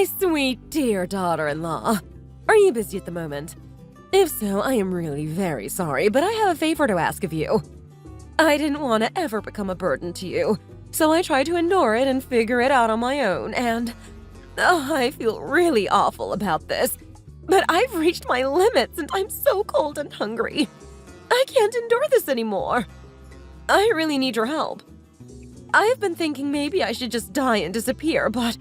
My sweet dear daughter-in-law, are you busy at the moment? If so, I am really very sorry, but I have a favor to ask of you. I didn't want to ever become a burden to you, so I tried to ignore it and figure it out on my own, and I feel really awful about this. But I've reached my limits and I'm so cold and hungry. I can't endure this anymore. I really need your help. I've been thinking maybe I should just die and disappear, but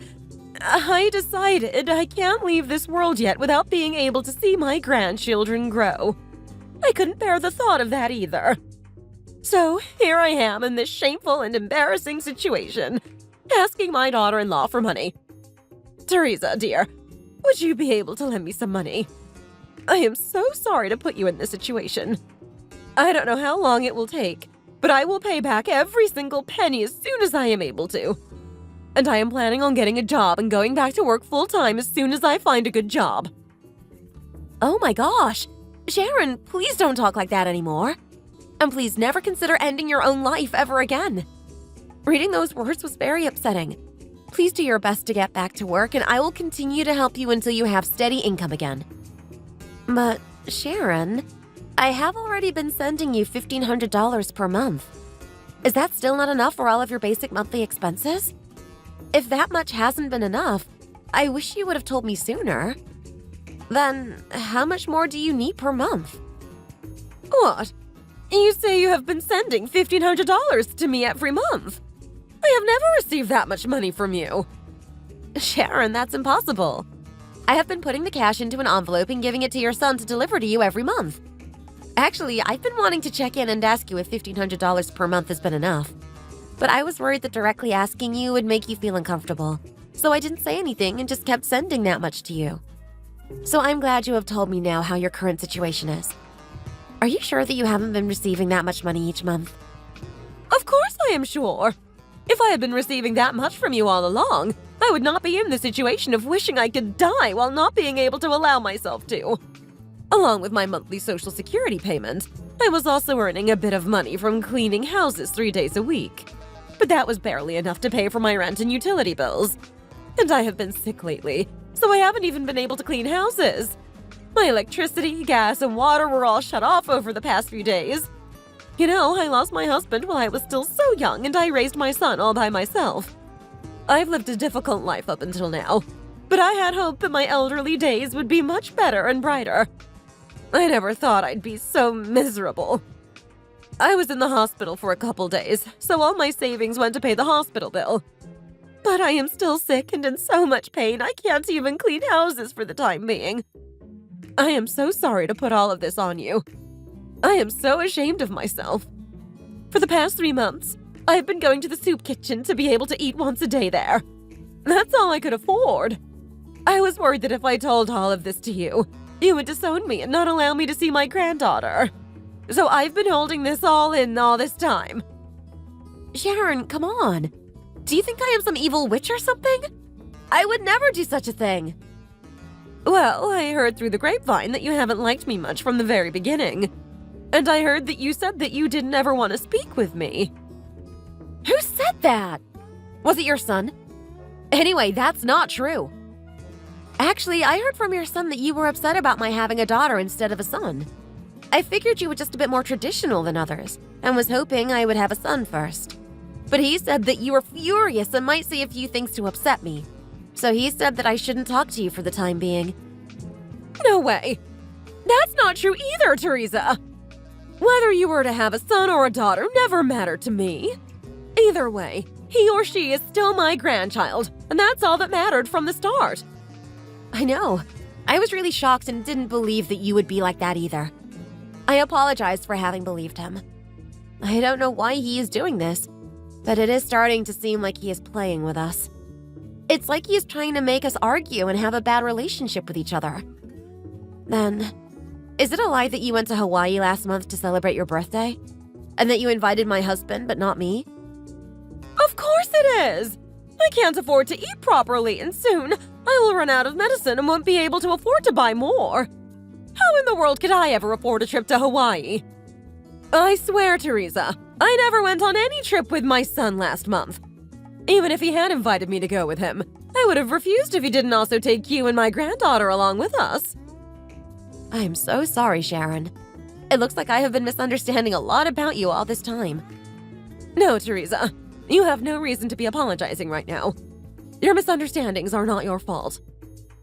I decided I can't leave this world yet without being able to see my grandchildren grow. I couldn't bear the thought of that either. So here I am in this shameful and embarrassing situation, asking my daughter-in-law for money. Teresa, dear, would you be able to lend me some money? I am so sorry to put you in this situation. I don't know how long it will take, but I will pay back every single penny as soon as I am able to. And I am planning on getting a job and going back to work full-time as soon as I find a good job. Oh my gosh! Sharon, please don't talk like that anymore. And please never consider ending your own life ever again. Reading those words was very upsetting. Please do your best to get back to work, and I will continue to help you until you have steady income again. But, Sharon, I have already been sending you $1,500 per month. Is that still not enough for all of your basic monthly expenses? If that much hasn't been enough, I wish you would have told me sooner. Then, how much more do you need per month? What? You say you have been sending $1,500 to me every month? I have never received that much money from you. Sharon, that's impossible. I have been putting the cash into an envelope and giving it to your son to deliver to you every month. Actually, I've been wanting to check in and ask you if $1,500 per month has been enough. But I was worried that directly asking you would make you feel uncomfortable, so I didn't say anything and just kept sending that much to you. So I'm glad you have told me now how your current situation is. Are you sure that you haven't been receiving that much money each month? Of course I am sure. If I had been receiving that much from you all along, I would not be in the situation of wishing I could die while not being able to allow myself to. Along with my monthly Social Security payment, I was also earning a bit of money from cleaning houses 3 days a week. But that was barely enough to pay for my rent and utility bills. And I have been sick lately, so I haven't even been able to clean houses. My electricity, gas, and water were all shut off over the past few days. You know, I lost my husband while I was still so young, and I raised my son all by myself. I've lived a difficult life up until now, but I had hoped that my elderly days would be much better and brighter. I never thought I'd be so miserable. I was in the hospital for a couple days, so all my savings went to pay the hospital bill. But I am still sick and in so much pain I can't even clean houses for the time being. I am so sorry to put all of this on you. I am so ashamed of myself. For the past 3 months, I've been going to the soup kitchen to be able to eat once a day there. That's all I could afford. I was worried that if I told all of this to you, you would disown me and not allow me to see my granddaughter. So I've been holding this all in all this time. Sharon, come on. Do you think I am some evil witch or something? I would never do such a thing. Well, I heard through the grapevine that you haven't liked me much from the very beginning. And I heard that you said that you didn't ever want to speak with me. Who said that? Was it your son? Anyway, that's not true. Actually, I heard from your son that you were upset about my having a daughter instead of a son. I figured you were just a bit more traditional than others, and was hoping I would have a son first. But he said that you were furious and might say a few things to upset me. So he said that I shouldn't talk to you for the time being. No way! That's not true either, Teresa! Whether you were to have a son or a daughter never mattered to me. Either way, he or she is still my grandchild, and that's all that mattered from the start. I know. I was really shocked and didn't believe that you would be like that either. I apologize for having believed him. I don't know why he is doing this, but it is starting to seem like he is playing with us. It's like he is trying to make us argue and have a bad relationship with each other. Then, is it a lie that you went to Hawaii last month to celebrate your birthday? And that you invited my husband but not me? Of course it is! I can't afford to eat properly, and soon I will run out of medicine and won't be able to afford to buy more. How in the world could I ever afford a trip to Hawaii? I swear, Teresa, I never went on any trip with my son last month. Even if he had invited me to go with him, I would have refused if you didn't also take you and my granddaughter along with us. I am so sorry, Sharon. It looks like I have been misunderstanding a lot about you all this time. No, Teresa. You have no reason to be apologizing right now. Your misunderstandings are not your fault.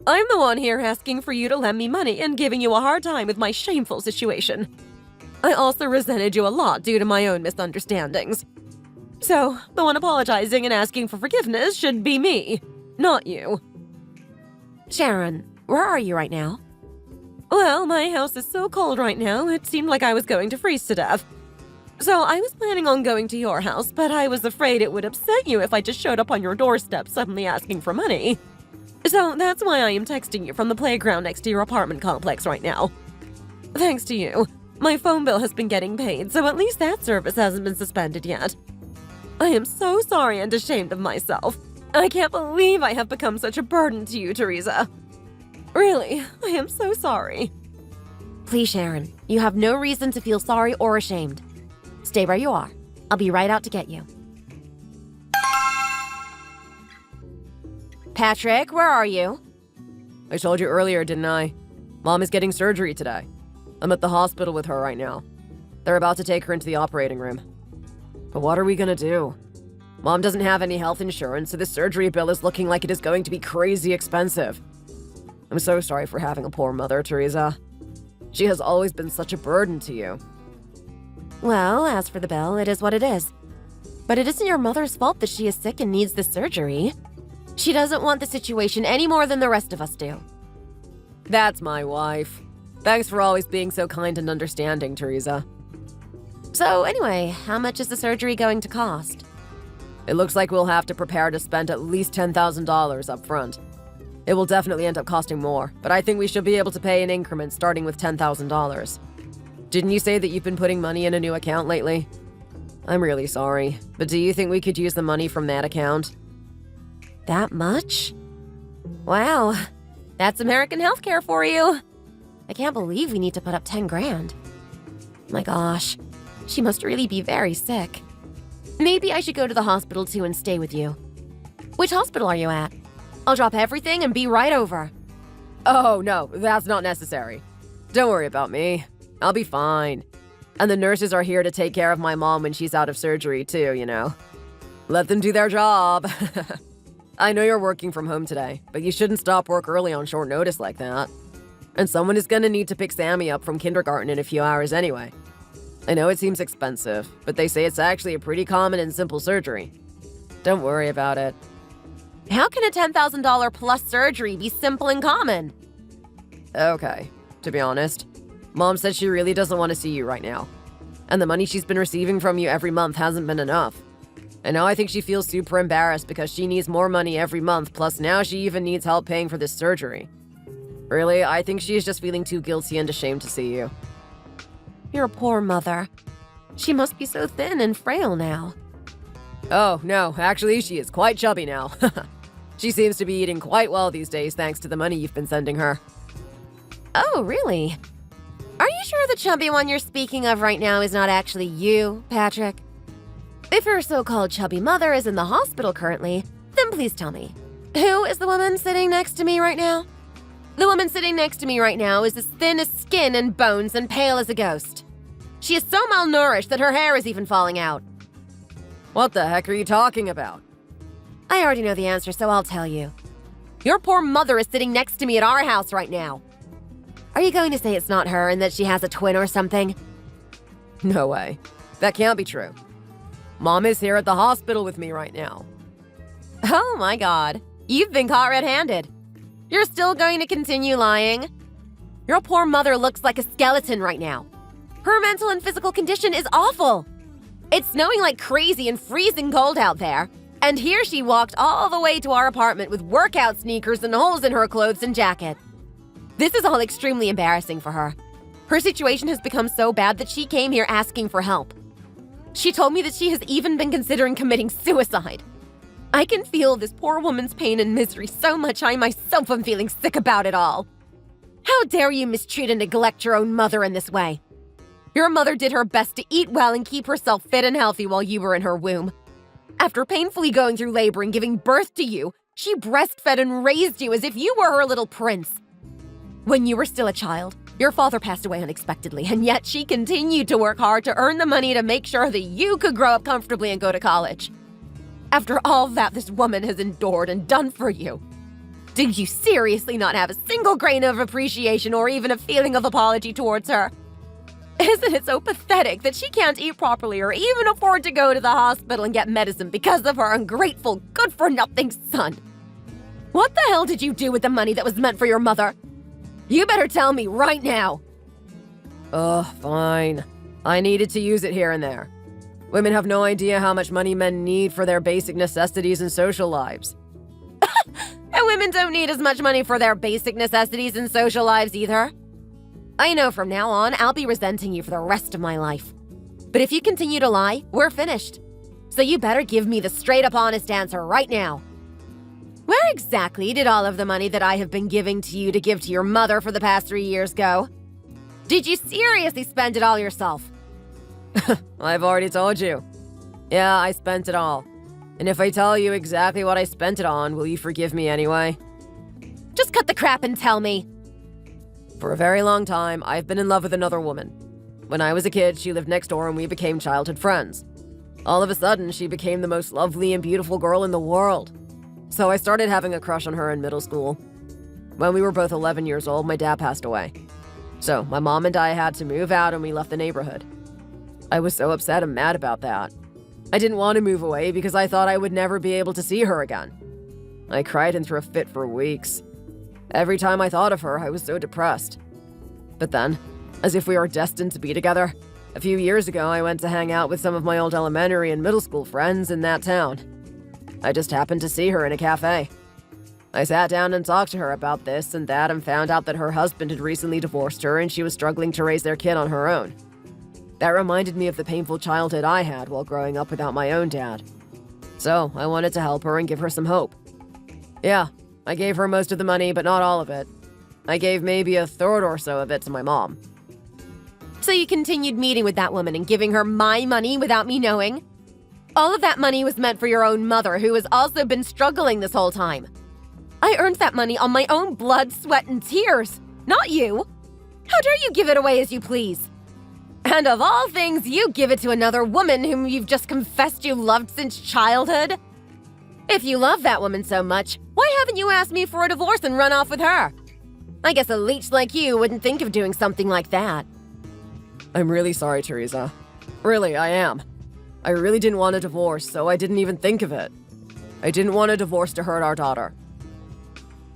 I'm the one here asking for you to lend me money and giving you a hard time with my shameful situation. I also resented you a lot due to my own misunderstandings. So, the one apologizing and asking for forgiveness should be me, not you. Sharon, where are you right now? Well, my house is so cold right now, it seemed like I was going to freeze to death. So I was planning on going to your house, but I was afraid it would upset you if I just showed up on your doorstep suddenly asking for money. So that's why I am texting you from the playground next to your apartment complex right now. Thanks to you, my phone bill has been getting paid, so at least that service hasn't been suspended yet. I am so sorry and ashamed of myself. I can't believe I have become such a burden to you, Teresa. Really, I am so sorry. Please, Sharon, you have no reason to feel sorry or ashamed. Stay where you are. I'll be right out to get you. Patrick, where are you? I told you earlier, didn't I? Mom is getting surgery today. I'm at the hospital with her right now. They're about to take her into the operating room. But what are we gonna do? Mom doesn't have any health insurance, so this surgery bill is looking like it is going to be crazy expensive. I'm so sorry for having a poor mother, Teresa. She has always been such a burden to you. Well, as for the bill, it is what it is. But it isn't your mother's fault that she is sick and needs this surgery. She doesn't want the situation any more than the rest of us do. That's my wife. Thanks for always being so kind and understanding, Teresa. So anyway, how much is the surgery going to cost? It looks like we'll have to prepare to spend at least $10,000 up front. It will definitely end up costing more, but I think we should be able to pay in increments starting with $10,000. Didn't you say that you've been putting money in a new account lately? I'm really sorry, but do you think we could use the money from that account? That much? Wow, that's American healthcare for you. I can't believe we need to put up 10 grand. My gosh, she must really be very sick. Maybe I should go to the hospital too and stay with you. Which hospital are you at? I'll drop everything and be right over. Oh, no, that's not necessary. Don't worry about me. I'll be fine. And the nurses are here to take care of my mom when she's out of surgery too, you know. Let them do their job. I know you're working from home today, but you shouldn't stop work early on short notice like that. And someone is gonna need to pick Sammy up from kindergarten in a few hours anyway. I know it seems expensive, but they say it's actually a pretty common and simple surgery. Don't worry about it. How can a $10,000 plus surgery be simple and common? Okay, to be honest, Mom said she really doesn't want to see you right now. And the money she's been receiving from you every month hasn't been enough. And now I think she feels super embarrassed because she needs more money every month, plus now she even needs help paying for this surgery. Really, I think she is just feeling too guilty and ashamed to see you. Your poor mother. She must be so thin and frail now. Oh, no, actually, she is quite chubby now. She seems to be eating quite well these days thanks to the money you've been sending her. Oh, really? Are you sure the chubby one you're speaking of right now is not actually you, Patrick? If your so-called chubby mother is in the hospital currently, then please tell me, who is the woman sitting next to me right now? The woman sitting next to me right now is as thin as skin and bones and pale as a ghost. She is so malnourished that her hair is even falling out. What the heck are you talking about? I already know the answer, so I'll tell you. Your poor mother is sitting next to me at our house right now. Are you going to say it's not her and that she has a twin or something? No way. That can't be true. Mom is here at the hospital with me right now. Oh my god. You've been caught red-handed. You're still going to continue lying? Your poor mother looks like a skeleton right now. Her mental and physical condition is awful. It's snowing like crazy and freezing cold out there. And here she walked all the way to our apartment with workout sneakers and holes in her clothes and jacket. This is all extremely embarrassing for her. Her situation has become so bad that she came here asking for help. She told me that she has even been considering committing suicide. I can feel this poor woman's pain and misery so much I myself am feeling sick about it all. How dare you mistreat and neglect your own mother in this way? Your mother did her best to eat well and keep herself fit and healthy while you were in her womb. After painfully going through labor and giving birth to you, She breastfed and raised you as if you were her little prince. When you were still a child, your father passed away unexpectedly, and yet she continued to work hard to earn the money to make sure that you could grow up comfortably and go to college. After all that this woman has endured and done for you, did you seriously not have a single grain of appreciation or even a feeling of apology towards her? Isn't it so pathetic that she can't eat properly or even afford to go to the hospital and get medicine because of her ungrateful, good-for-nothing son? What the hell did you do with the money that was meant for your mother? You better tell me right now. Fine. I needed to use it here and there. Women have no idea how much money men need for their basic necessities and social lives. And women don't need as much money for their basic necessities and social lives either. I know from now on, I'll be resenting you for the rest of my life. But if you continue to lie, we're finished. So you better give me the straight-up honest answer right now. Where exactly did all of the money that I have been giving to you to give to your mother for the past 3 years go? Did you seriously spend it all yourself? I've already told you. Yeah, I spent it all. And if I tell you exactly what I spent it on, will you forgive me anyway? Just cut the crap and tell me. For a very long time, I've been in love with another woman. When I was a kid, she lived next door and we became childhood friends. All of a sudden, she became the most lovely and beautiful girl in the world. So I started having a crush on her in middle school. When we were both 11 years old, my dad passed away. So my mom and I had to move out and we left the neighborhood. I was so upset and mad about that. I didn't want to move away because I thought I would never be able to see her again. I cried and threw a fit for weeks. Every time I thought of her, I was so depressed. But then, as if we were destined to be together, a few years ago I went to hang out with some of my old elementary and middle school friends in that town. I just happened to see her in a cafe. I sat down and talked to her about this and that and found out that her husband had recently divorced her and she was struggling to raise their kid on her own. That reminded me of the painful childhood I had while growing up without my own dad. So I wanted to help her and give her some hope. Yeah, I gave her most of the money, but not all of it. I gave maybe a third or so of it to my mom. So you continued meeting with that woman and giving her my money without me knowing? All of that money was meant for your own mother, who has also been struggling this whole time. I earned that money on my own blood, sweat, and tears, not you. How dare you give it away as you please? And of all things, you give it to another woman whom you've just confessed you loved since childhood? If you love that woman so much, why haven't you asked me for a divorce and run off with her? I guess a leech like you wouldn't think of doing something like that. I'm really sorry, Teresa. Really, I am. I really didn't want a divorce, so I didn't even think of it. I didn't want a divorce to hurt our daughter.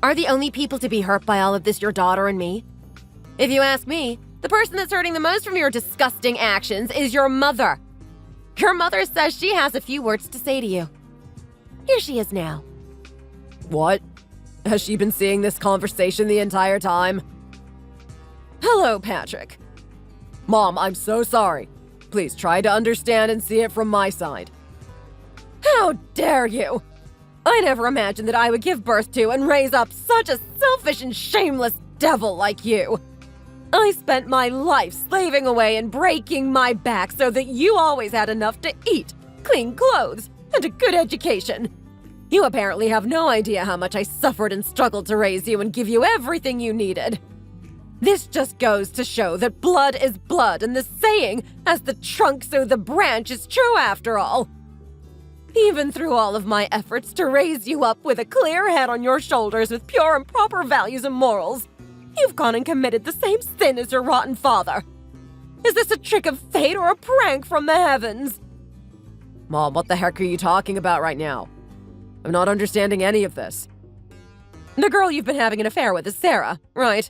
Are the only people to be hurt by all of this your daughter and me? If you ask me, the person that's hurting the most from your disgusting actions is your mother. Your mother says she has a few words to say to you. Here she is now. What? Has she been seeing this conversation the entire time? Hello, Patrick. Mom, I'm so sorry. Please try to understand and see it from my side. How dare you! I never imagined that I would give birth to and raise up such a selfish and shameless devil like you. I spent my life slaving away and breaking my back so that you always had enough to eat, clean clothes, and a good education. You apparently have no idea how much I suffered and struggled to raise you and give you everything you needed. This just goes to show that blood is blood, and the saying, "as the trunk so the branch," is true after all. Even through all of my efforts to raise you up with a clear head on your shoulders with pure and proper values and morals, you've gone and committed the same sin as your rotten father. Is this a trick of fate or a prank from the heavens? Mom, what the heck are you talking about right now? I'm not understanding any of this. The girl you've been having an affair with is Sarah, right?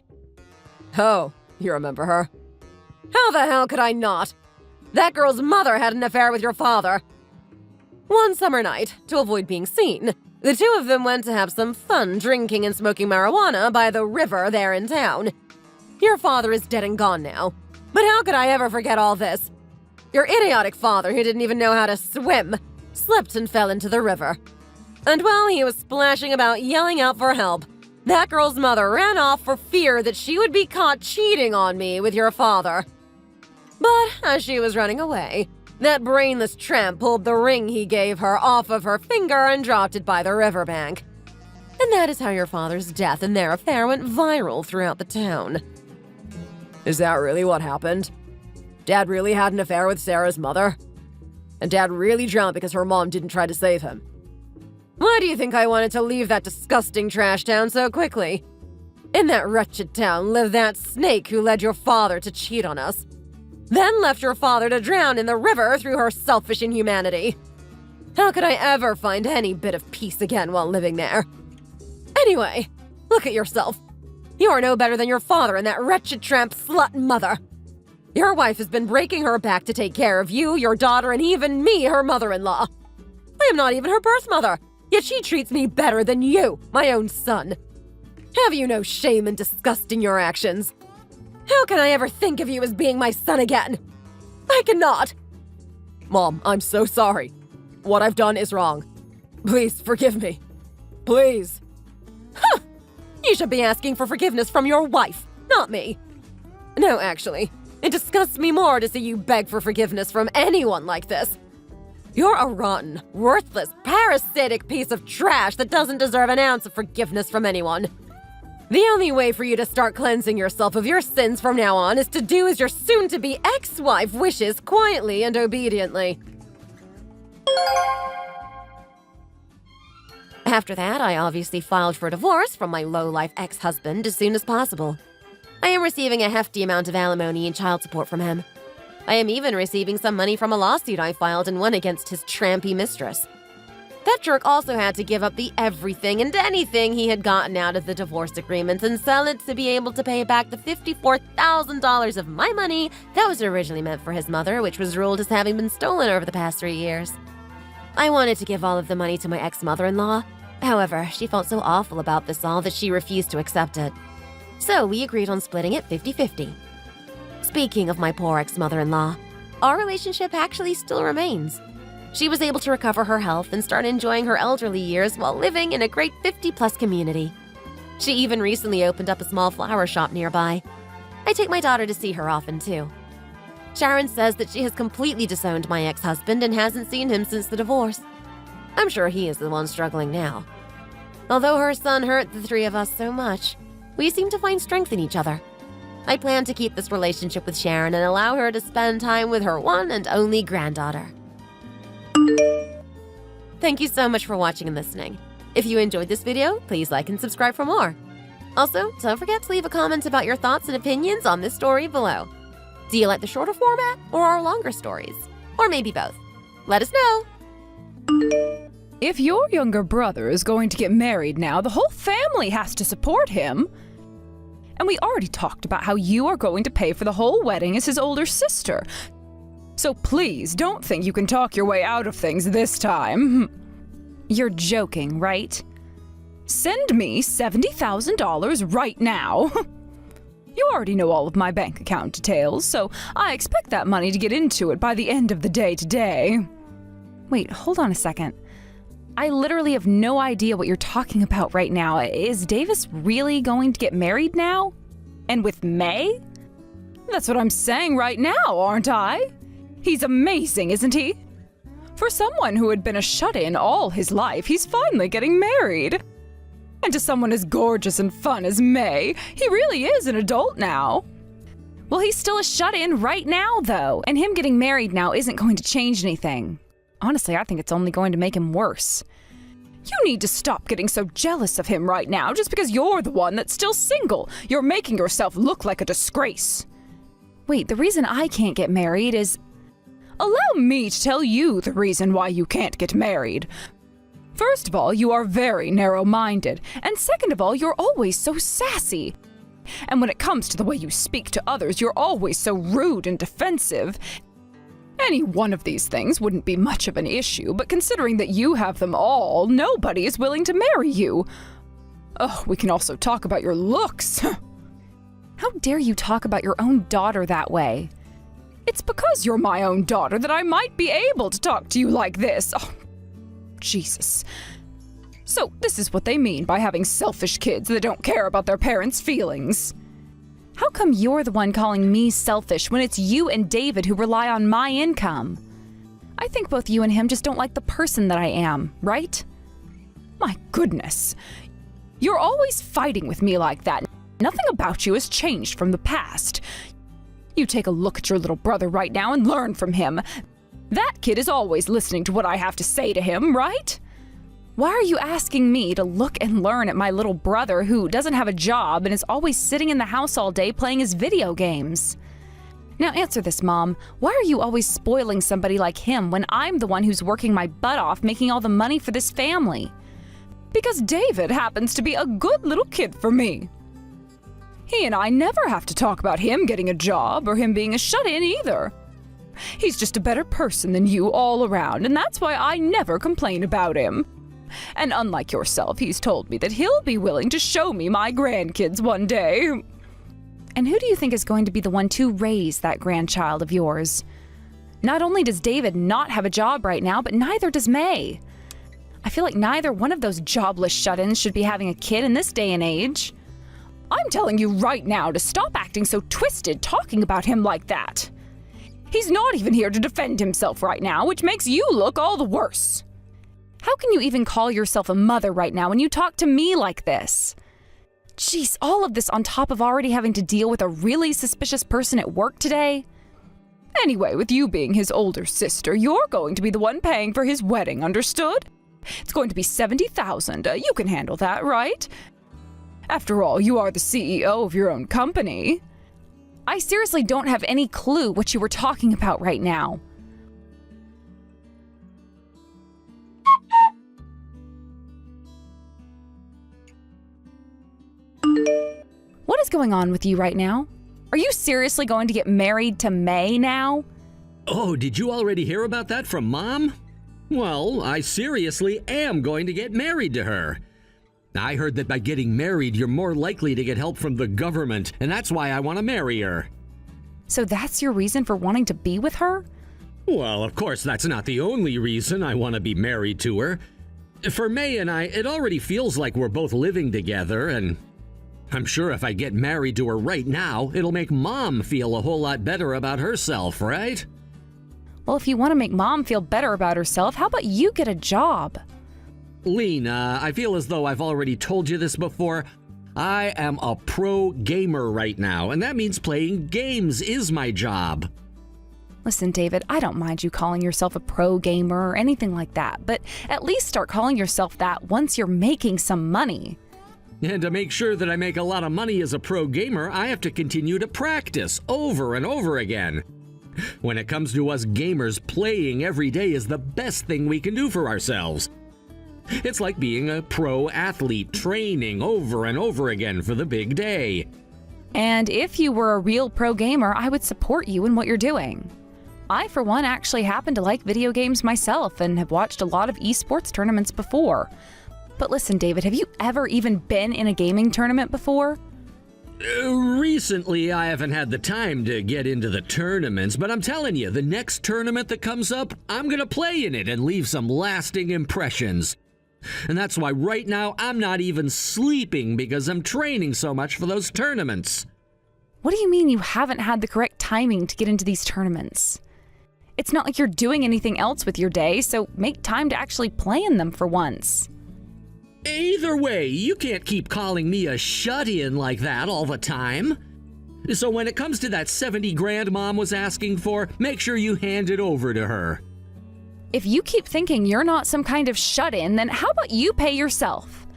Oh, you remember her? How the hell could I not? That girl's mother had an affair with your father. One summer night, to avoid being seen, the two of them went to have some fun drinking and smoking marijuana by the river there in town. Your father is dead and gone now. But how could I ever forget all this? Your idiotic father, who didn't even know how to swim, slipped and fell into the river. And while he was splashing about yelling out for help, that girl's mother ran off for fear that she would be caught cheating on me with your father. But as she was running away, that brainless tramp pulled the ring he gave her off of her finger and dropped it by the riverbank. And that is how your father's death and their affair went viral throughout the town. Is that really what happened? Dad really had an affair with Sarah's mother? And Dad really drowned because her mom didn't try to save him? Why do you think I wanted to leave that disgusting trash town so quickly? In that wretched town lived that snake who led your father to cheat on us. Then left your father to drown in the river through her selfish inhumanity. How could I ever find any bit of peace again while living there? Anyway, look at yourself. You are no better than your father and that wretched tramp slut mother. Your wife has been breaking her back to take care of you, your daughter, and even me, her mother-in-law. I am not even her birth mother, yet she treats me better than you, my own son. Have you no shame in disgusting your actions? How can I ever think of you as being my son again? I cannot. Mom, I'm so sorry. What I've done is wrong. Please forgive me. Please. Huh! You should be asking for forgiveness from your wife, not me. No, actually, it disgusts me more to see you beg for forgiveness from anyone like this. You're a rotten, worthless, parasitic piece of trash that doesn't deserve an ounce of forgiveness from anyone. The only way for you to start cleansing yourself of your sins from now on is to do as your soon-to-be ex-wife wishes quietly and obediently. After that, I obviously filed for divorce from my low-life ex-husband as soon as possible. I am receiving a hefty amount of alimony and child support from him. I am even receiving some money from a lawsuit I filed and won against his trampy mistress. That jerk also had to give up the everything and anything he had gotten out of the divorce agreement and sell it to be able to pay back the $54,000 of my money that was originally meant for his mother, which was ruled as having been stolen over the past 3 years. I wanted to give all of the money to my ex-mother-in-law. However, she felt so awful about this all that she refused to accept it. So we agreed on splitting it 50-50. Speaking of my poor ex-mother-in-law, our relationship actually still remains. She was able to recover her health and start enjoying her elderly years while living in a great 50-plus community. She even recently opened up a small flower shop nearby. I take my daughter to see her often, too. Sharon says that she has completely disowned my ex-husband and hasn't seen him since the divorce. I'm sure he is the one struggling now. Although her son hurt the three of us so much, we seem to find strength in each other. I plan to keep this relationship with Sharon and allow her to spend time with her one and only granddaughter. Thank you so much for watching and listening. If you enjoyed this video, please like and subscribe for more. Also, don't forget to leave a comment about your thoughts and opinions on this story below. Do you like the shorter format or our longer stories? Or maybe both? Let us know! If your younger brother is going to get married now, the whole family has to support him. And we already talked about how you are going to pay for the whole wedding as his older sister. So please don't think you can talk your way out of things this time. You're joking, right? Send me $70,000 right now. You already know all of my bank account details, so I expect that money to get into it by the end of the day today. Wait, hold on a second. I literally have no idea what you're talking about right now. Is Davis really going to get married now? And with May? That's what I'm saying right now, aren't I? He's amazing, isn't he? For someone who had been a shut-in all his life, he's finally getting married. And to someone as gorgeous and fun as May, he really is an adult now. Well, he's still a shut-in right now, though, and him getting married now isn't going to change anything. Honestly, I think it's only going to make him worse. You need to stop getting so jealous of him right now just because you're the one that's still single. You're making yourself look like a disgrace. Wait, the reason I can't get married is... Allow me to tell you the reason why you can't get married. First of all, you are very narrow-minded, and second of all, you're always so sassy. And when it comes to the way you speak to others, you're always so rude and defensive. Any one of these things wouldn't be much of an issue, but considering that you have them all, nobody is willing to marry you. Oh, we can also talk about your looks. How dare you talk about your own daughter that way? It's because you're my own daughter that I might be able to talk to you like this. Oh, Jesus. So this is what they mean by having selfish kids that don't care about their parents' feelings. How come you're the one calling me selfish when it's you and David who rely on my income? I think both you and him just don't like the person that I am, right? My goodness. You're always fighting with me like that. Nothing about you has changed from the past. You take a look at your little brother right now and learn from him. That kid is always listening to what I have to say to him, right? Why are you asking me to look and learn at my little brother who doesn't have a job and is always sitting in the house all day playing his video games? Now answer this, Mom. Why are you always spoiling somebody like him when I'm the one who's working my butt off making all the money for this family? Because David happens to be a good little kid for me. He and I never have to talk about him getting a job or him being a shut-in either. He's just a better person than you all around, and that's why I never complain about him. And unlike yourself, he's told me that he'll be willing to show me my grandkids one day. And who do you think is going to be the one to raise that grandchild of yours? Not only does David not have a job right now, but neither does May. I feel like neither one of those jobless shut-ins should be having a kid in this day and age. I'm telling you right now to stop acting so twisted talking about him like that. He's not even here to defend himself right now, which makes you look all the worse. How can you even call yourself a mother right now when you talk to me like this? Jeez, all of this on top of already having to deal with a really suspicious person at work today? Anyway, with you being his older sister, you're going to be the one paying for his wedding, understood? It's going to be $70,000. You can handle that, right? After all, you are the CEO of your own company. I seriously don't have any clue what you were talking about right now. What is going on with you right now? Are you seriously going to get married to May now? Oh, did you already hear about that from Mom? Well, I seriously am going to get married to her. I heard that by getting married, you're more likely to get help from the government, and that's why I want to marry her. So that's your reason for wanting to be with her? Well, of course, that's not the only reason I want to be married to her. For May and I, it already feels like we're both living together, and I'm sure if I get married to her right now, it'll make Mom feel a whole lot better about herself, right? Well, if you want to make Mom feel better about herself, how about you get a job? Lena, I feel as though I've already told you this before. I am a pro gamer right now, and that means playing games is my job. Listen, David, I don't mind you calling yourself a pro gamer or anything like that, but at least start calling yourself that once you're making some money. And to make sure that I make a lot of money as a pro gamer, I have to continue to practice over and over again. When it comes to us gamers, playing every day is the best thing we can do for ourselves. It's like being a pro athlete, training over and over again for the big day. And if you were a real pro gamer, I would support you in what you're doing. I, for one, actually happen to like video games myself and have watched a lot of esports tournaments before. But listen, David, have you ever even been in a gaming tournament before? Recently, I haven't had the time to get into the tournaments, but I'm telling you, the next tournament that comes up, I'm gonna play in it and leave some lasting impressions. And that's why right now I'm not even sleeping because I'm training so much for those tournaments. What do you mean you haven't had the correct timing to get into these tournaments? It's not like you're doing anything else with your day, so make time to actually play in them for once. Either way, you can't keep calling me a shut-in like that all the time. So when it comes to that 70 grand Mom was asking for, make sure you hand it over to her. If you keep thinking you're not some kind of shut-in, then how about you pay yourself?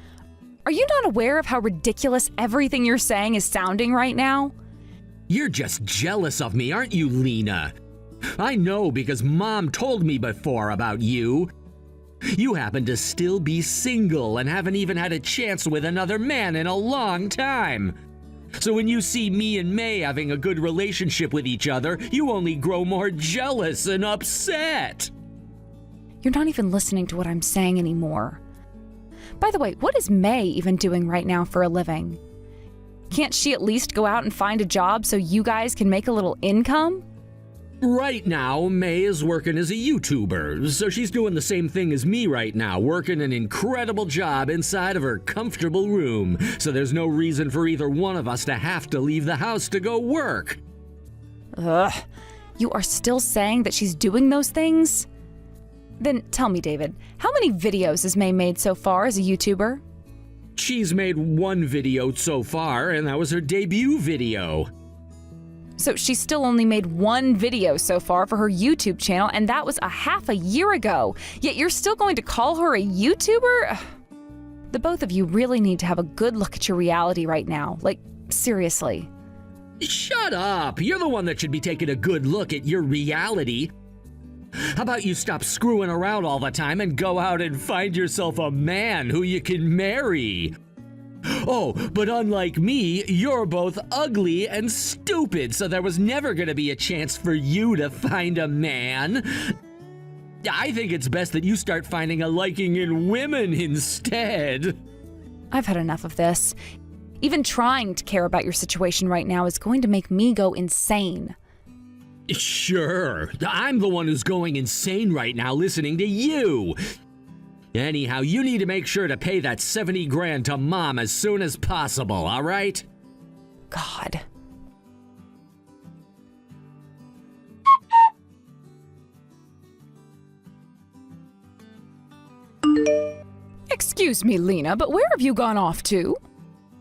Are you not aware of how ridiculous everything you're saying is sounding right now? You're just jealous of me, aren't you, Lena? I know because Mom told me before about you. You happen to still be single and haven't even had a chance with another man in a long time. So when you see me and May having a good relationship with each other, you only grow more jealous and upset. You're not even listening to what I'm saying anymore. By the way, what is May even doing right now for a living? Can't she at least go out and find a job so you guys can make a little income? Right now, May is working as a YouTuber, so she's doing the same thing as me right now, working an incredible job inside of her comfortable room, so there's no reason for either one of us to have to leave the house to go work. Ugh, you are still saying that she's doing those things? Then tell me, David, how many videos has May made so far as a YouTuber? She's made one video so far, and that was her debut video. So she's still only made one video so far for her YouTube channel, and that was a half a year ago. Yet you're still going to call her a YouTuber? The both of you really need to have a good look at your reality right now. Like, seriously. Shut up! You're the one that should be taking a good look at your reality. How about you stop screwing around all the time and go out and find yourself a man who you can marry? Oh, but unlike me, you're both ugly and stupid, so there was never gonna be a chance for you to find a man. I think it's best that you start finding a liking in women instead. I've had enough of this. Even trying to care about your situation right now is going to make me go insane. Sure, I'm the one who's going insane right now listening to you. Anyhow, you need to make sure to pay that 70 grand to Mom as soon as possible, all right? God. Excuse me, Lena, but where have you gone off to?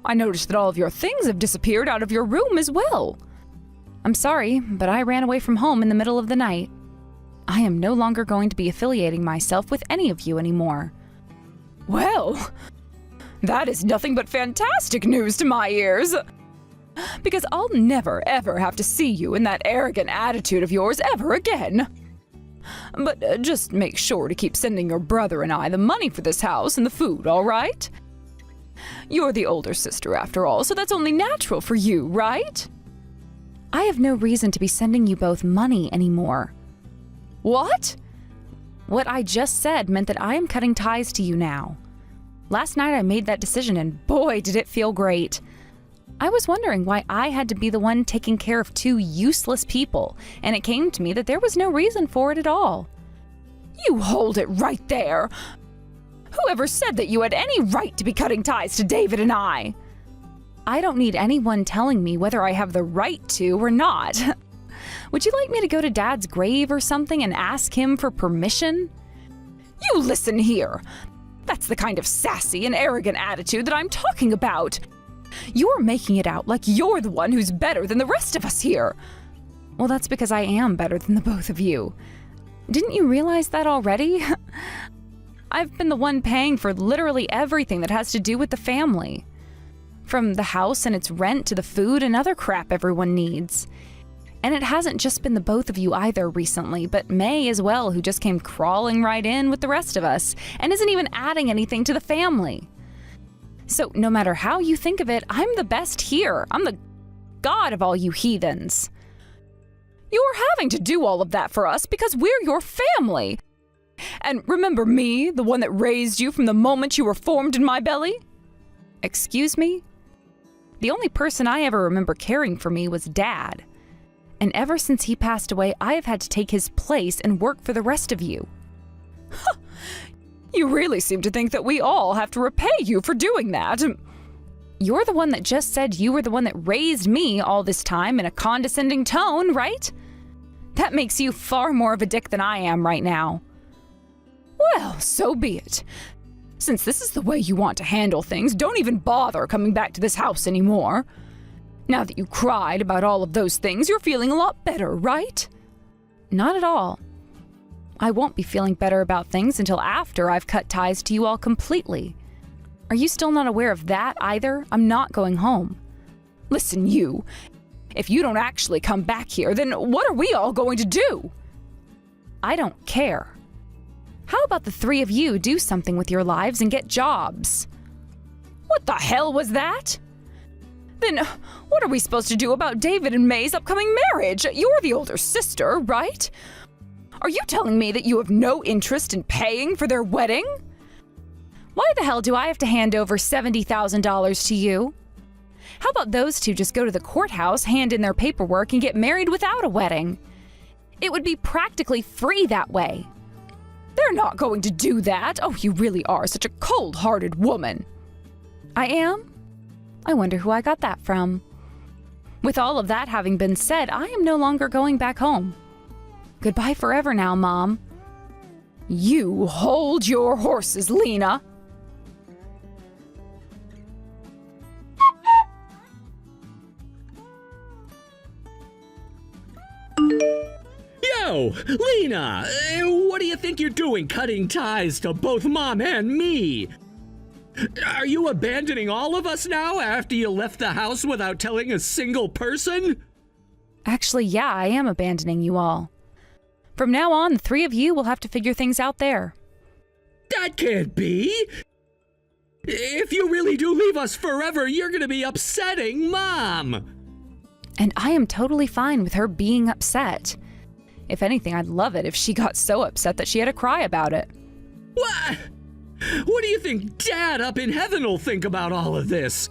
I noticed that all of your things have disappeared out of your room as well. I'm sorry, but I ran away from home in the middle of the night. I am no longer going to be affiliating myself with any of you anymore. Well, that is nothing but fantastic news to my ears. Because I'll never, ever have to see you in that arrogant attitude of yours ever again. But just make sure to keep sending your brother and I the money for this house and the food, all right? You're the older sister after all, so that's only natural for you, right? I have no reason to be sending you both money anymore. What? What I just said meant that I am cutting ties to you now. Last night I made that decision and boy, did it feel great. I was wondering why I had to be the one taking care of two useless people, and it came to me that there was no reason for it at all. You hold it right there! Whoever said that you had any right to be cutting ties to David and I? I don't need anyone telling me whether I have the right to or not. Would you like me to go to Dad's grave or something and ask him for permission? You listen here! That's the kind of sassy and arrogant attitude that I'm talking about. You're making it out like you're the one who's better than the rest of us here. Well, that's because I am better than the both of you. Didn't you realize that already? I've been the one paying for literally everything that has to do with the family. From the house and its rent to the food and other crap everyone needs. And it hasn't just been the both of you either recently, but May as well, who just came crawling right in with the rest of us and isn't even adding anything to the family. So no matter how you think of it, I'm the best here. I'm the god of all you heathens. You're having to do all of that for us because we're your family. And remember me, the one that raised you from the moment you were formed in my belly? Excuse me? The only person I ever remember caring for me was Dad. And ever since he passed away, I have had to take his place and work for the rest of you. You really seem to think that we all have to repay you for doing that. You're the one that just said you were the one that raised me all this time in a condescending tone, right? That makes you far more of a dick than I am right now. Well, so be it. Since this is the way you want to handle things, don't even bother coming back to this house anymore. Now that you cried about all of those things, you're feeling a lot better, right? Not at all. I won't be feeling better about things until after I've cut ties to you all completely. Are you still not aware of that either? I'm not going home. Listen, you. If you don't actually come back here, then what are we all going to do? I don't care. How about the three of you do something with your lives and get jobs? What the hell was that? Then what are we supposed to do about David and May's upcoming marriage? You're the older sister, right? Are you telling me that you have no interest in paying for their wedding? Why the hell do I have to hand over $70,000 to you? How about those two just go to the courthouse, hand in their paperwork, and get married without a wedding? It would be practically free that way. They're not going to do that. Oh, you really are such a cold-hearted woman. I am? I wonder who I got that from. With all of that having been said, I am no longer going back home. Goodbye forever now, Mom. You hold your horses, Lena. No! Lena! What do you think you're doing cutting ties to both Mom and me? Are you abandoning all of us now after you left the house without telling a single person? Actually, yeah, I am abandoning you all. From now on, the three of you will have to figure things out there. That can't be! If you really do leave us forever, you're gonna be upsetting Mom! And I am totally fine with her being upset. If anything, I'd love it if she got so upset that she had to cry about it. What? What do you think Dad up in heaven will think about all of this?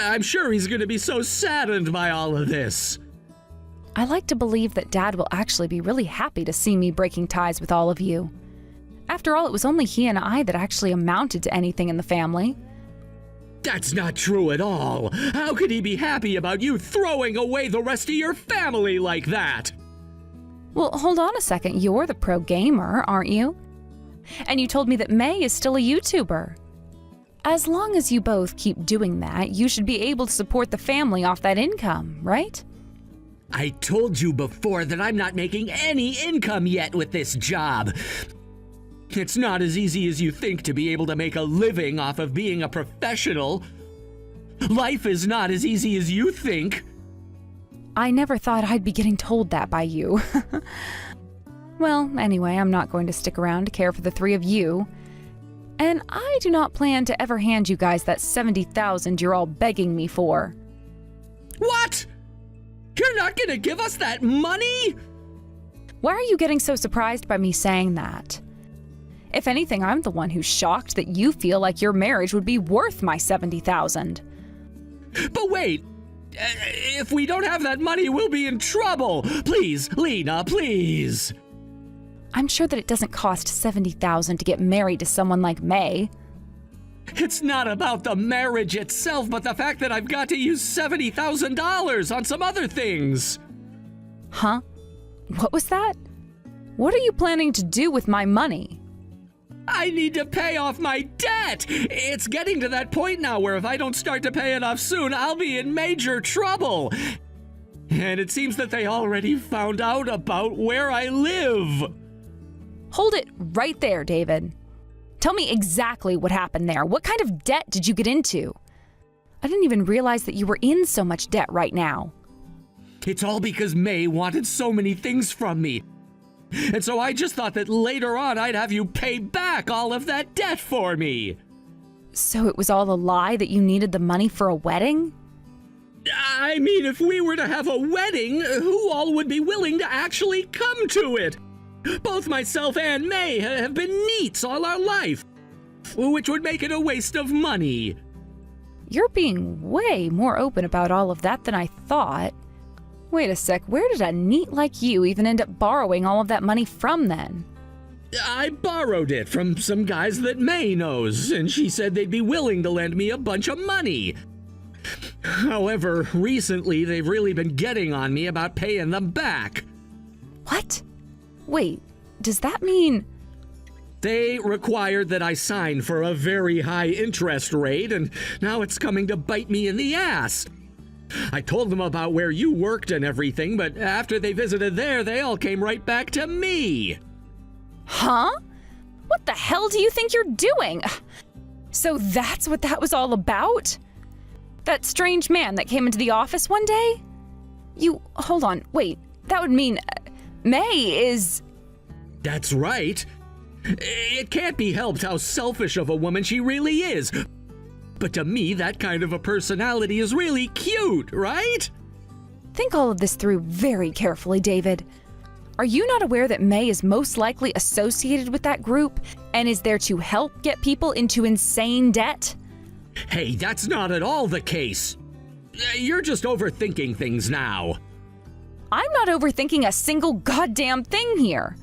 I'm sure he's gonna be so saddened by all of this. I like to believe that Dad will actually be really happy to see me breaking ties with all of you. After all, it was only he and I that actually amounted to anything in the family. That's not true at all. How could he be happy about you throwing away the rest of your family like that? Well, hold on a second. You're the pro gamer, aren't you? And you told me that May is still a YouTuber. As long as you both keep doing that, you should be able to support the family off that income, right? I told you before that I'm not making any income yet with this job. It's not as easy as you think to be able to make a living off of being a professional. Life is not as easy as you think. I never thought I'd be getting told that by you. Well, anyway, I'm not going to stick around to care for the three of you. And I do not plan to ever hand you guys that $70,000 you're all begging me for. What? You're not gonna give us that money? Why are you getting so surprised by me saying that? If anything, I'm the one who's shocked that you feel like your marriage would be worth my $70,000. But wait, if we don't have that money, we'll be in trouble. Please, Lena, please. I'm sure that it doesn't cost $70,000 to get married to someone like May. It's not about the marriage itself, but the fact that I've got to use $70,000 on some other things. Huh? What was that? What are you planning to do with my money? I need to pay off my debt! It's getting to that point now where if I don't start to pay it off soon, I'll be in major trouble. And it seems that they already found out about where I live. Hold it right there, David. Tell me exactly what happened there. What kind of debt did you get into? I didn't even realize that you were in so much debt right now. It's all because May wanted so many things from me. And so I just thought that later on I'd have you pay back all of that debt for me. So it was all a lie that you needed the money for a wedding? I mean, if we were to have a wedding, who all would be willing to actually come to it? Both myself and May have been neats all our life, which would make it a waste of money. You're being way more open about all of that than I thought. Wait a sec, where did a neat like you even end up borrowing all of that money from then? I borrowed it from some guys that May knows, and she said they'd be willing to lend me a bunch of money. However, recently they've really been getting on me about paying them back. What? Wait, does that mean... They required that I sign for a very high interest rate, and now it's coming to bite me in the ass. I told them about where you worked and everything, but after they visited there, they all came right back to me. Huh? What the hell do you think you're doing? So that's what that was all about? That strange man that came into the office one day? Hold on, wait, that would mean May is... That's right. It can't be helped how selfish of a woman she really is. But to me, that kind of a personality is really cute, right? Think all of this through very carefully, David. Are you not aware that May is most likely associated with that group and is there to help get people into insane debt? Hey, that's not at all the case. You're just overthinking things now. I'm not overthinking a single goddamn thing here.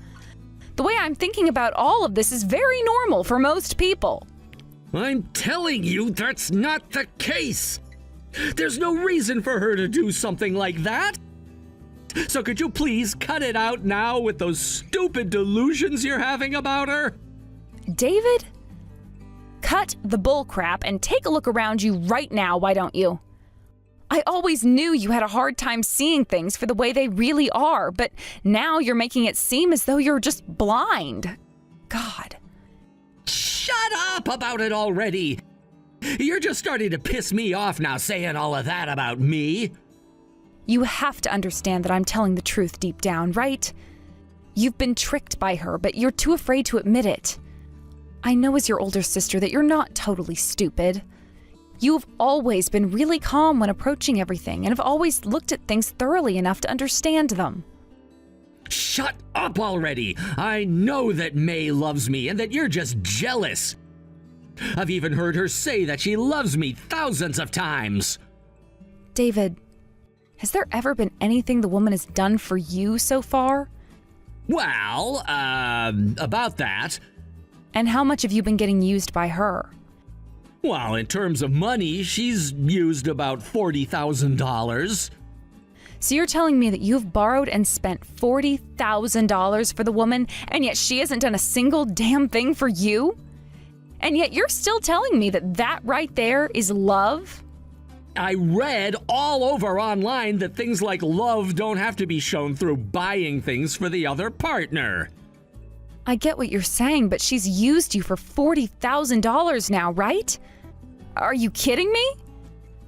The way I'm thinking about all of this is very normal for most people. I'm telling you, that's not the case. There's no reason for her to do something like that. So could you please cut it out now with those stupid delusions you're having about her? David, cut the bull crap and take a look around you right now, why don't you? I always knew you had a hard time seeing things for the way they really are, but now you're making it seem as though you're just blind. God. Shut up about it already! You're just starting to piss me off now saying all of that about me. You have to understand that I'm telling the truth deep down, right? You've been tricked by her, but you're too afraid to admit it. I know as your older sister that you're not totally stupid. You've always been really calm when approaching everything and have always looked at things thoroughly enough to understand them. Shut up already! I know that May loves me and that you're just jealous. I've even heard her say that she loves me thousands of times. David, has there ever been anything the woman has done for you so far? Well, about that. And how much have you been getting used by her? Well, in terms of money, she's used about $40,000. So you're telling me that you've borrowed and spent $40,000 for the woman, and yet she hasn't done a single damn thing for you? And yet you're still telling me that that right there is love? I read all over online that things like love don't have to be shown through buying things for the other partner. I get what you're saying, but she's used you for $40,000 now, right? Are you kidding me?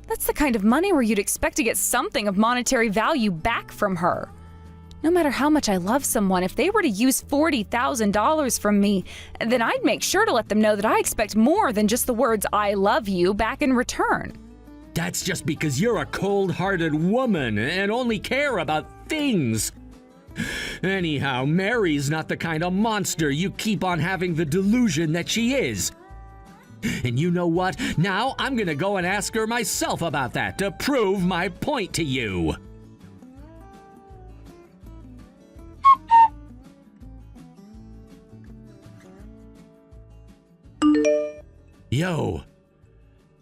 That's the kind of money where you'd expect to get something of monetary value back from her. No matter how much I love someone, if they were to use $40,000 from me, then I'd make sure to let them know that I expect more than just the words "I love you" back in return. That's just because you're a cold-hearted woman and only care about things. Anyhow, Mary's not the kind of monster you keep on having the delusion that she is. And you know what? Now I'm gonna go and ask her myself about that to prove my point to you. Yo,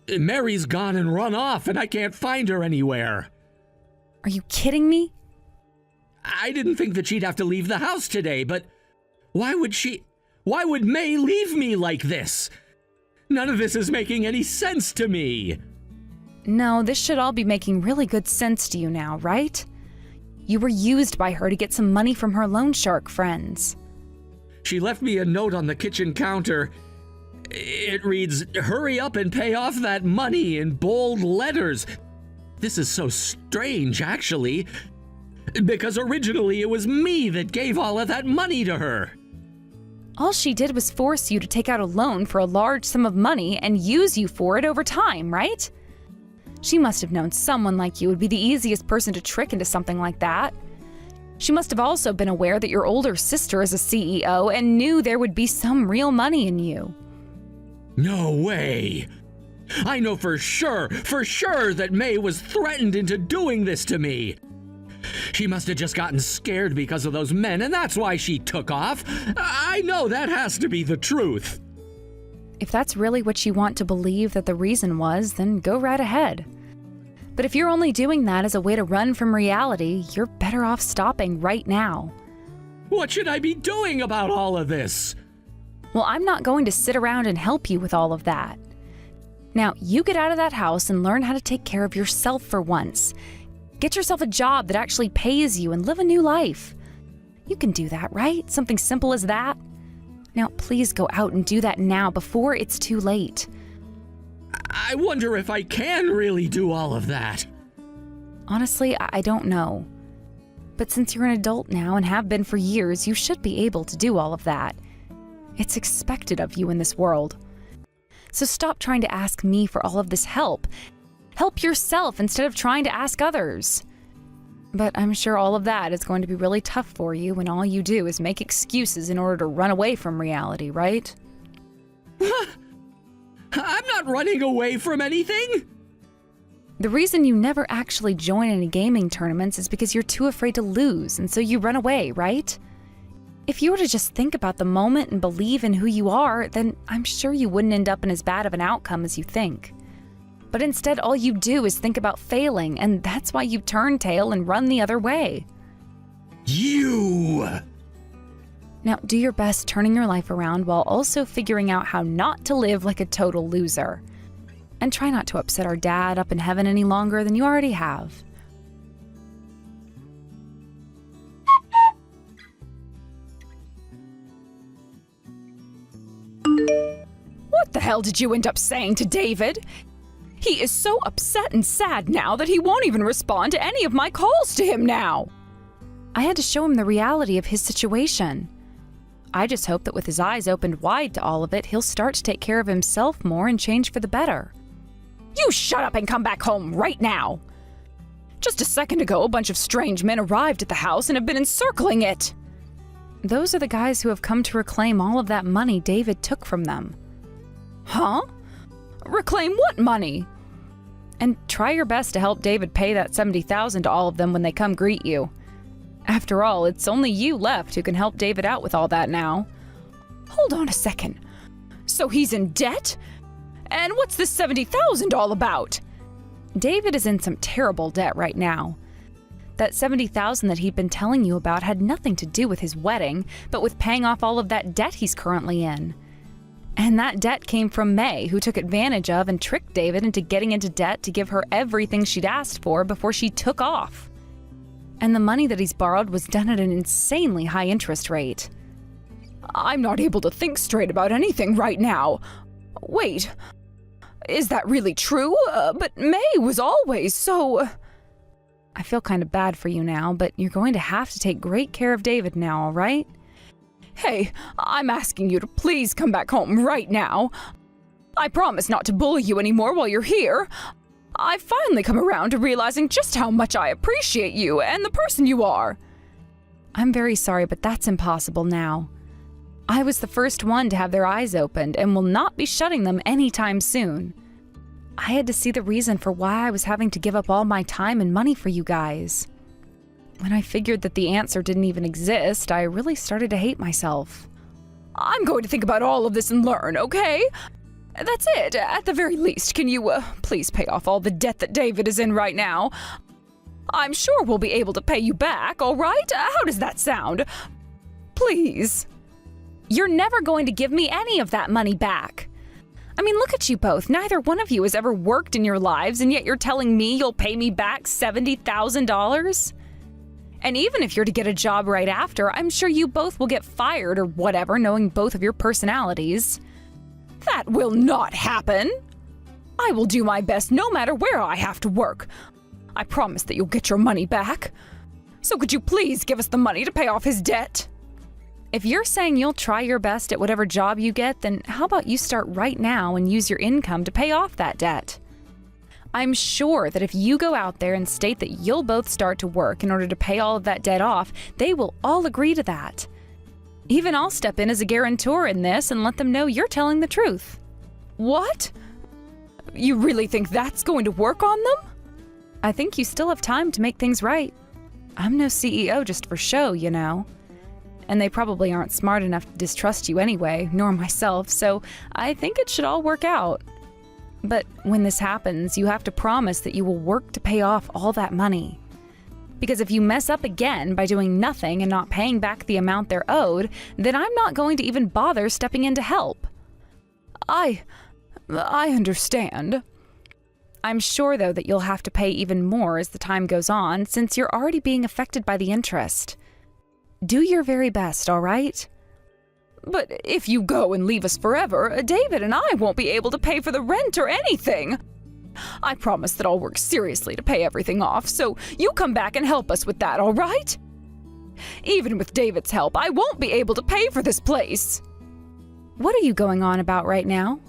Mary's gone and run off and I can't find her anywhere. Are you kidding me? I didn't think that she'd have to leave the house today, but why would May leave me like this? None of this is making any sense to me. No, this should all be making really good sense to you now, right? You were used by her to get some money from her loan shark friends. She left me a note on the kitchen counter. It reads, "Hurry up and pay off that money," in bold letters. This is so strange, actually, because originally it was me that gave all of that money to her. All she did was force you to take out a loan for a large sum of money and use you for it over time, right? She must have known someone like you would be the easiest person to trick into something like that. She must have also been aware that your older sister is a CEO and knew there would be some real money in you. No way! I know for sure that May was threatened into doing this to me. She must have just gotten scared because of those men, and that's why she took off. I know that has to be the truth. If that's really what you want to believe that the reason was, then go right ahead. But if you're only doing that as a way to run from reality, you're better off stopping right now. What should I be doing about all of this? Well, I'm not going to sit around and help you with all of that. Now, you get out of that house and learn how to take care of yourself for once. Get yourself a job that actually pays you and live a new life. You can do that, right? Something simple as that. Now, please go out and do that now before it's too late. I wonder if I can really do all of that. Honestly, I don't know. But since you're an adult now and have been for years, you should be able to do all of that. It's expected of you in this world. So stop trying to ask me for all of this help. Help yourself instead of trying to ask others. But I'm sure all of that is going to be really tough for you when all you do is make excuses in order to run away from reality, right? I'm not running away from anything. The reason you never actually join any gaming tournaments is because you're too afraid to lose, and so you run away, right? If you were to just think about the moment and believe in who you are, then I'm sure you wouldn't end up in as bad of an outcome as you think. But instead, all you do is think about failing, and that's why you turn tail and run the other way. You! Now, do your best turning your life around while also figuring out how not to live like a total loser. And try not to upset our dad up in heaven any longer than you already have. What the hell did you end up saying to David? He is so upset and sad now that he won't even respond to any of my calls to him now. I had to show him the reality of his situation. I just hope that with his eyes opened wide to all of it, he'll start to take care of himself more and change for the better. You shut up and come back home right now! Just a second ago, a bunch of strange men arrived at the house and have been encircling it. Those are the guys who have come to reclaim all of that money David took from them. Huh? Reclaim what money? And try your best to help David pay that $70,000 to all of them when they come greet you. After all, it's only you left who can help David out with all that now. Hold on a second. So he's in debt? And what's this $70,000 all about? David is in some terrible debt right now. That $70,000 that he'd been telling you about had nothing to do with his wedding, but with paying off all of that debt he's currently in. And that debt came from May, who took advantage of and tricked David into getting into debt to give her everything she'd asked for before she took off. And the money that he's borrowed was done at an insanely high interest rate. I'm not able to think straight about anything right now. Wait, is that really true? But May was always so... I feel kind of bad for you now, but you're going to have to take great care of David now, all right? Hey, I'm asking you to please come back home right now. I promise not to bully you anymore while you're here. I've finally come around to realizing just how much I appreciate you and the person you are. I'm very sorry, but that's impossible now. I was the first one to have their eyes opened and will not be shutting them anytime soon. I had to see the reason for why I was having to give up all my time and money for you guys. When I figured that the answer didn't even exist, I really started to hate myself. I'm going to think about all of this and learn, okay? That's it. At the very least, can you please pay off all the debt that David is in right now? I'm sure we'll be able to pay you back, all right? How does that sound? Please. You're never going to give me any of that money back. I mean, look at you both. Neither one of you has ever worked in your lives, and yet you're telling me you'll pay me back $70,000? And even if you're to get a job right after, I'm sure you both will get fired or whatever, knowing both of your personalities. That will not happen. I will do my best no matter where I have to work. I promise that you'll get your money back. So could you please give us the money to pay off his debt? If you're saying you'll try your best at whatever job you get, then how about you start right now and use your income to pay off that debt? I'm sure that if you go out there and state that you'll both start to work in order to pay all of that debt off, they will all agree to that. Even I'll step in as a guarantor in this and let them know you're telling the truth. What? You really think that's going to work on them? I think you still have time to make things right. I'm no CEO just for show, you know. And they probably aren't smart enough to distrust you anyway, nor myself, so I think it should all work out. But when this happens, you have to promise that you will work to pay off all that money. Because if you mess up again by doing nothing and not paying back the amount they're owed, then I'm not going to even bother stepping in to help. I understand. I'm sure, though, that you'll have to pay even more as the time goes on, since you're already being affected by the interest. Do your very best, all right? But if you go and leave us forever, David and I won't be able to pay for the rent or anything. I promise that I'll work seriously to pay everything off, so you come back and help us with that, all right? Even with David's help, I won't be able to pay for this place. What are you going on about right now?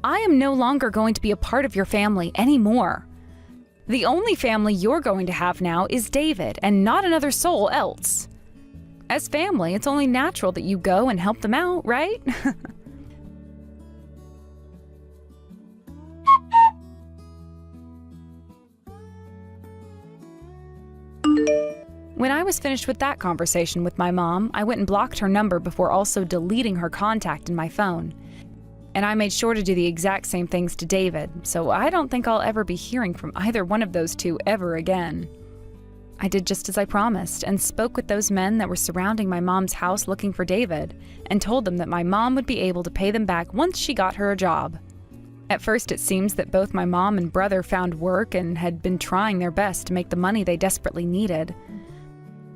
I am no longer going to be a part of your family anymore. The only family you're going to have now is David, and not another soul else. As family, it's only natural that you go and help them out, right? When I was finished with that conversation with my mom, I went and blocked her number before also deleting her contact in my phone. And I made sure to do the exact same things to David, so I don't think I'll ever be hearing from either one of those two ever again. I did just as I promised and spoke with those men that were surrounding my mom's house looking for David and told them that my mom would be able to pay them back once she got her a job. At first, it seems that both my mom and brother found work and had been trying their best to make the money they desperately needed.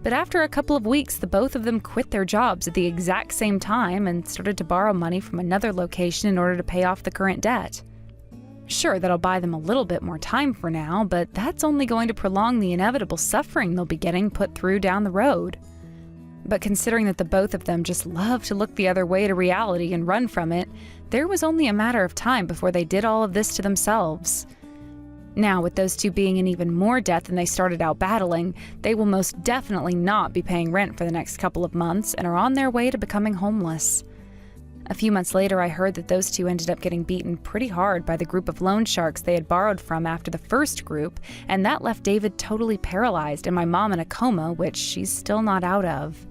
But after a couple of weeks, the both of them quit their jobs at the exact same time and started to borrow money from another location in order to pay off the current debt. Sure, that'll buy them a little bit more time for now, but that's only going to prolong the inevitable suffering they'll be getting put through down the road. But considering that the both of them just love to look the other way to reality and run from it, there was only a matter of time before they did all of this to themselves. Now, with those two being in even more debt than they started out battling, they will most definitely not be paying rent for the next couple of months and are on their way to becoming homeless. A few months later, I heard that those two ended up getting beaten pretty hard by the group of loan sharks they had borrowed from after the first group, and that left David totally paralyzed and my mom in a coma, which she's still not out of.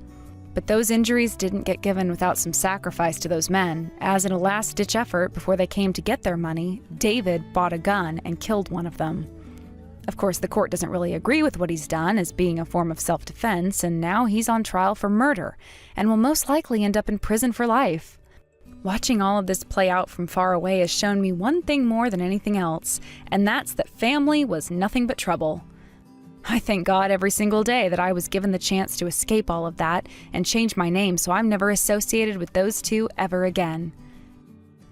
But those injuries didn't get given without some sacrifice to those men, as in a last-ditch effort before they came to get their money, David bought a gun and killed one of them. Of course, the court doesn't really agree with what he's done as being a form of self-defense, and now he's on trial for murder, and will most likely end up in prison for life. Watching all of this play out from far away has shown me one thing more than anything else, and that's that family was nothing but trouble. I thank God every single day that I was given the chance to escape all of that and change my name so I'm never associated with those two ever again.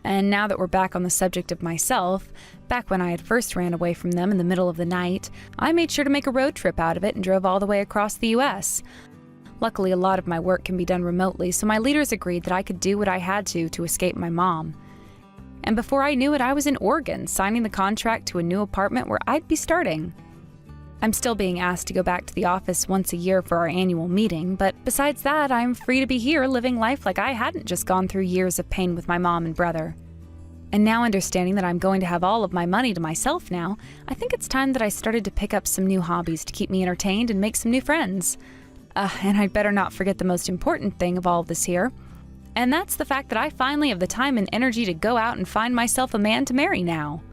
And now that we're back on the subject of myself, back when I had first ran away from them in the middle of the night, I made sure to make a road trip out of it and drove all the way across the U.S. Luckily, a lot of my work can be done remotely, so my leaders agreed that I could do what I had to escape my mom. And before I knew it, I was in Oregon, signing the contract to a new apartment where I'd be starting. I'm still being asked to go back to the office once a year for our annual meeting, but besides that, I'm free to be here living life like I hadn't just gone through years of pain with my mom and brother. And now understanding that I'm going to have all of my money to myself now, I think it's time that I started to pick up some new hobbies to keep me entertained and make some new friends. And I'd better not forget the most important thing of all of this here, and that's the fact that I finally have the time and energy to go out and find myself a man to marry now.